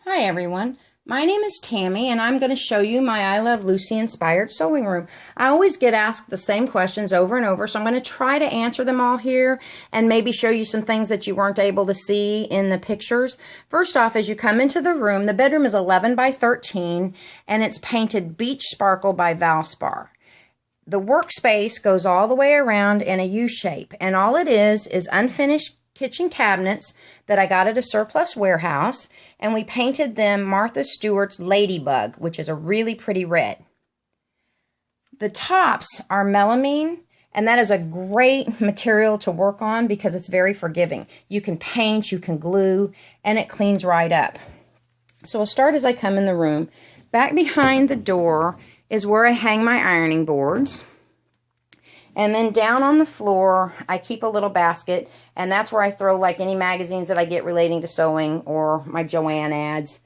Hi everyone, my name is Tammy and I'm going to show you my I Love Lucy inspired sewing room. I always get asked the same questions over and over, so I'm going to try to answer them all here and maybe show you some things that you weren't able to see in the pictures. First off, as you come into the room, the bedroom is 11 by 13 and it's painted Beach Sparkle by Valspar. The workspace goes all the way around in a U shape, and all it is unfinished kitchen cabinets that I got at a surplus warehouse, and we painted them Martha Stewart's Ladybug, which is a really pretty red. The tops are melamine, and that is a great material to work on because it's very forgiving. You can paint, you can glue, and it cleans right up. So I'll start as I come in the room. Back behind the door is where I hang my ironing boards. And then down on the floor, I keep a little basket, and that's where I throw like any magazines that I get relating to sewing or my Joann ads.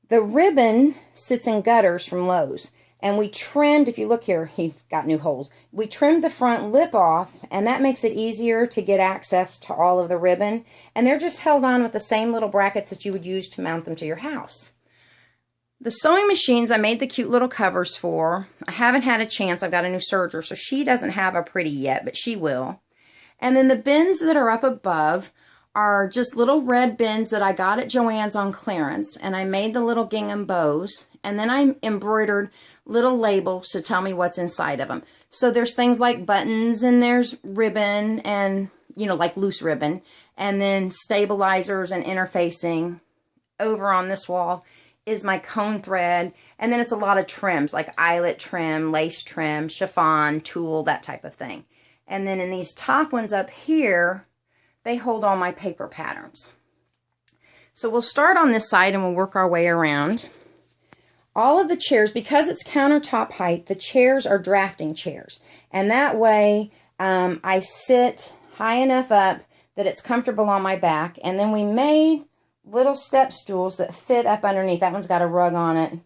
The ribbon sits in gutters from Lowe's, and we trimmed, if you look here, he's got new holes. We trimmed the front lip off, and that makes it easier to get access to all of the ribbon. And they're just held on with the same little brackets that you would use to mount them to your house. The sewing machines I made the cute little covers for. I haven't had a chance. I've got a new serger, so she doesn't have a pretty yet, but she will. And then the bins that are up above are just little red bins that I got at Joann's on clearance, and I made the little gingham bows, and then I embroidered little labels to tell me what's inside of them. So there's things like buttons, and there's ribbon, and like loose ribbon, and then stabilizers and interfacing. Over on this wall is my cone thread, and then it's a lot of trims like eyelet trim, lace trim, chiffon, tulle, that type of thing. And then in these top ones up here, they hold all my paper patterns. So we'll start on this side and we'll work our way around. All of the chairs, because it's countertop height, the chairs are drafting chairs, and that way I sit high enough up that it's comfortable on my back. And then we made little step stools that fit up underneath. That one's got a rug on it.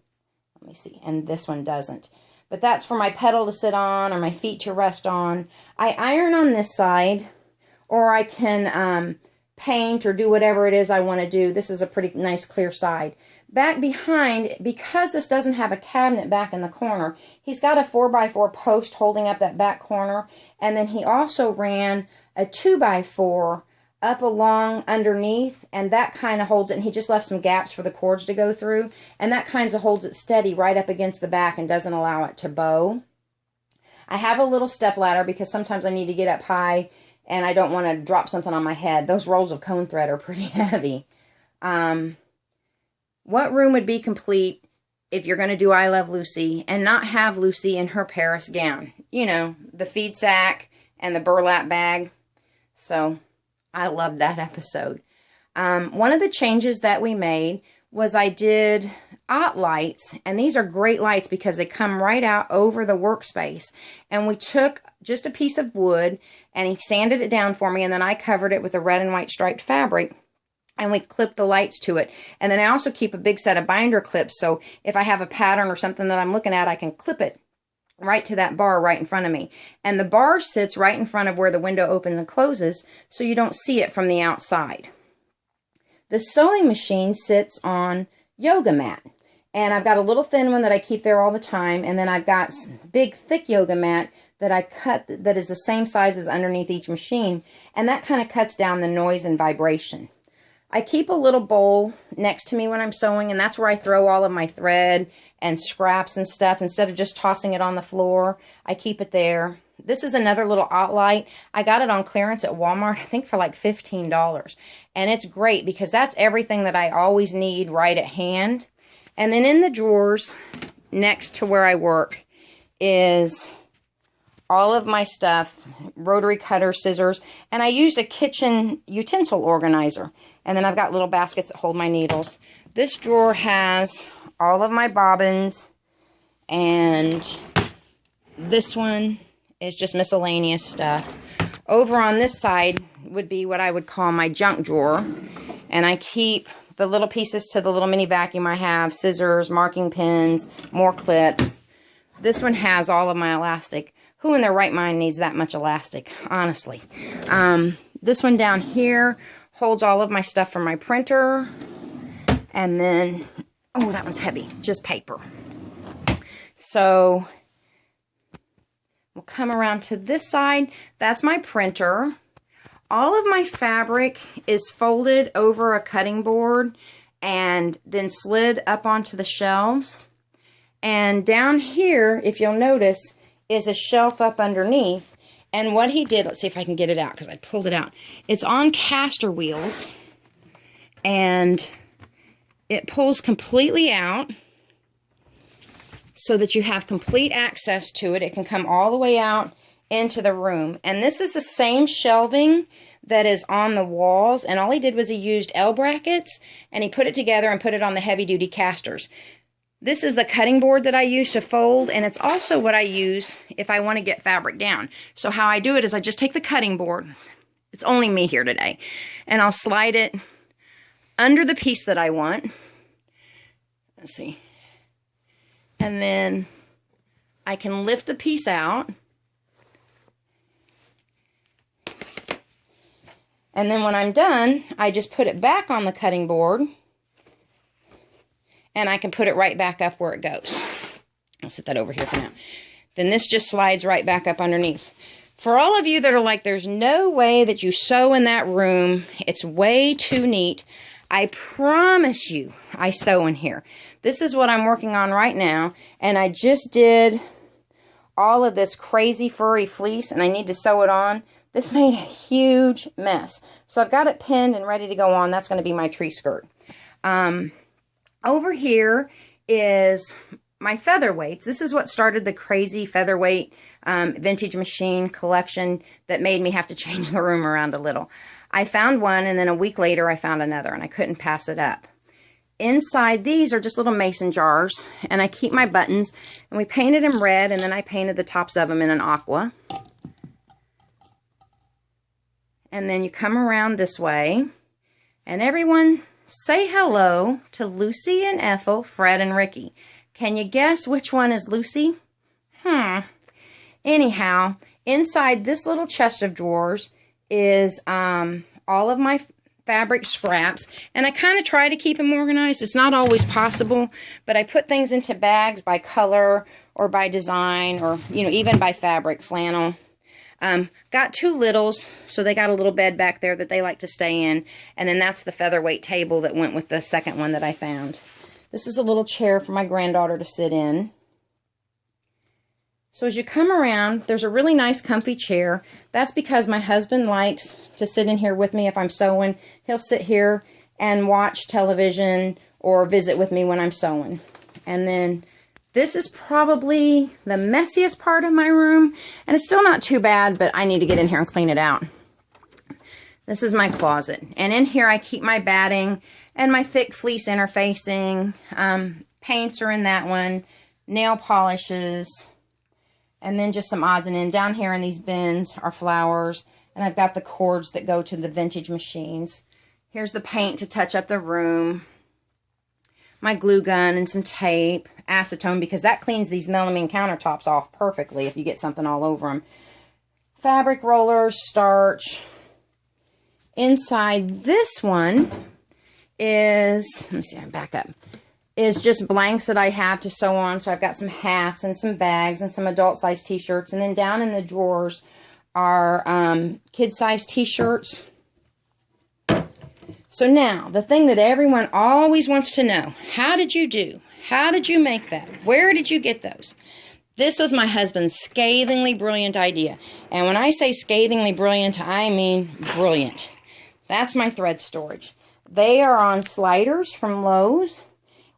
Let me see. And this one doesn't. But that's for my pedal to sit on or my feet to rest on. I iron on this side, or I can paint or do whatever it is I want to do. This is a pretty nice clear side. Back behind, because this doesn't have a cabinet back in the corner, he's got a 4x4 post holding up that back corner. And then he also ran a 2x4 up along underneath, and that kind of holds it, and he just left some gaps for the cords to go through, and that kind of holds it steady right up against the back and doesn't allow it to bow. I have a little step ladder because sometimes I need to get up high and I don't want to drop something on my head. Those rolls of cone thread are pretty heavy. What room would be complete if you're going to do I Love Lucy and not have Lucy in her Paris gown? The feed sack and the burlap bag. So I loved that episode. One of the changes that we made was I did OT lights, and these are great lights because they come right out over the workspace. And we took just a piece of wood, and he sanded it down for me, and then I covered it with a red and white striped fabric, and we clipped the lights to it. And then I also keep a big set of binder clips, so if I have a pattern or something that I'm looking at, I can clip it right to that bar right in front of me. And the bar sits right in front of where the window opens and closes, so you don't see it from the outside. The sewing machine sits on yoga mat, and I've got a little thin one that I keep there all the time, and then I've got big thick yoga mat that I cut that is the same size as underneath each machine, and that kind of cuts down the noise and vibration. I keep a little bowl next to me when I'm sewing, and that's where I throw all of my thread and scraps and stuff. Instead of just tossing it on the floor, I keep it there. This is another little OT light. I got it on clearance at Walmart, I think for like $15. And it's great because that's everything that I always need right at hand. And then in the drawers next to where I work is all of my stuff, rotary cutter, scissors, and I used a kitchen utensil organizer. And then I've got little baskets that hold my needles. This drawer has all of my bobbins, and this one is just miscellaneous stuff. Over on this side would be what I would call my junk drawer, and I keep the little pieces to the little mini vacuum I have, scissors, marking pins, more clips. This one has all of my elastic. Who in their right mind needs that much elastic, honestly? This one down here holds all of my stuff from my printer. And then, oh, that one's heavy, just paper. So we'll come around to this side. That's my printer. All of my fabric is folded over a cutting board and then slid up onto the shelves. And down here, if you'll notice, is a shelf up underneath. And what he did, let's see if I can get it out because I pulled it out. It's on caster wheels and it pulls completely out so that you have complete access to it. It can come all the way out into the room. And this is the same shelving that is on the walls. And all he did was he used L brackets and he put it together and put it on the heavy duty casters. This is the cutting board that I use to fold, and it's also what I use if I want to get fabric down. So how I do it is I just take the cutting board, it's only me here today, and I'll slide it under the piece that I want. Let's see. And then I can lift the piece out. And then when I'm done, I just put it back on the cutting board. And I can put it right back up where it goes. I'll set that over here for now. Then this just slides right back up underneath. For all of you that are like, there's no way that you sew in that room, it's way too neat, I promise you I sew in here. This is what I'm working on right now, and I just did all of this crazy furry fleece, and I need to sew it on. This made a huge mess. So I've got it pinned and ready to go on. That's going to be my tree skirt. Over here is my featherweights. This is what started the crazy featherweight vintage machine collection that made me have to change the room around a little. I found one, and then a week later I found another, and I couldn't pass it up. Inside these are just little mason jars, and I keep my buttons, and we painted them red, and then I painted the tops of them in an aqua. And then you come around this way, and everyone say hello to Lucy and Ethel, Fred and Ricky. Can you guess which one is Lucy? Anyhow, inside this little chest of drawers is all of my fabric scraps, and I kind of try to keep them organized. It's not always possible, but I put things into bags by color or by design, or even by fabric, flannel. Got two littles, so they got a little bed back there that they like to stay in. And then that's the featherweight table that went with the second one that I found. This is a little chair for my granddaughter to sit in. So as you come around, there's a really nice comfy chair. That's because my husband likes to sit in here with me if I'm sewing. He'll sit here and watch television or visit with me when I'm sewing. And then this is probably the messiest part of my room, and it's still not too bad, but I need to get in here and clean it out. This is my closet, and in here I keep my batting and my thick fleece interfacing. Paints are in that one, nail polishes, and then just some odds and ends. Down here in these bins are flowers, and I've got the cords that go to the vintage machines. Here's the paint to touch up the room. My glue gun and some tape, acetone, because that cleans these melamine countertops off perfectly if you get something all over them. Fabric rollers, starch. Inside this one is, let me see, I'm back up, is just blanks that I have to sew on. So I've got some hats and some bags and some adult size t-shirts. And then down in the drawers are kid size t-shirts. So now, the thing that everyone always wants to know, how did you do? How did you make that? Where did you get those? This was my husband's scathingly brilliant idea. And when I say scathingly brilliant, I mean brilliant. That's my thread storage. They are on sliders from Lowe's,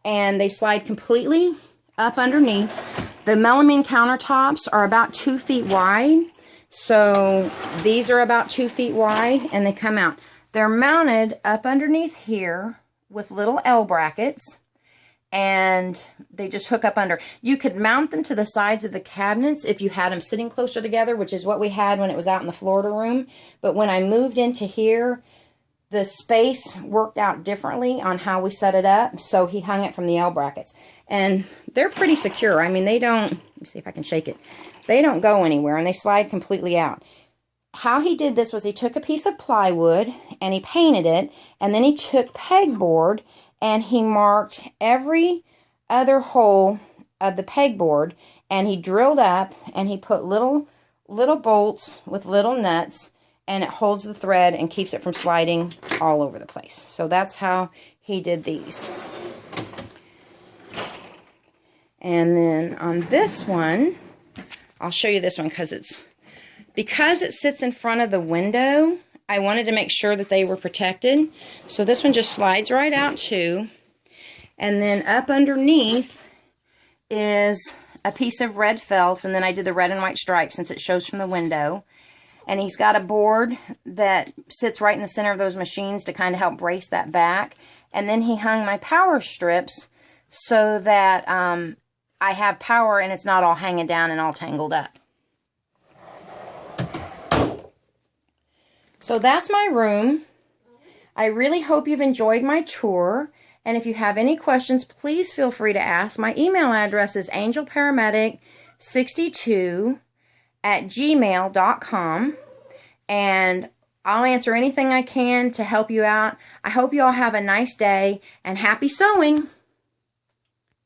and they slide completely up underneath. The melamine countertops are about 2 feet wide. So these are about 2 feet wide, and they come out. They're mounted up underneath here with little L brackets, and they just hook up under. You could mount them to the sides of the cabinets if you had them sitting closer together, which is what we had when it was out in the Florida room. But when I moved into here, the space worked out differently on how we set it up, so he hung it from the L brackets. And they're pretty secure. I mean, they don't, let me see if I can shake it. They don't go anywhere, and they slide completely out. How he did this was he took a piece of plywood and he painted it, and then he took pegboard and he marked every other hole of the pegboard, and he drilled up, and he put little bolts with little nuts, and it holds the thread and keeps it from sliding all over the place. So that's how he did these. And then on this one, I'll show you this one because it sits in front of the window. I wanted to make sure that they were protected. So this one just slides right out too. And then up underneath is a piece of red felt, and then I did the red and white stripes since it shows from the window. And he's got a board that sits right in the center of those machines to kind of help brace that back. And then he hung my power strips so that I have power and it's not all hanging down and all tangled up. So that's my room. I really hope you've enjoyed my tour. And if you have any questions, please feel free to ask. My email address is angelparamedic62@gmail.com. And I'll answer anything I can to help you out. I hope you all have a nice day and happy sewing.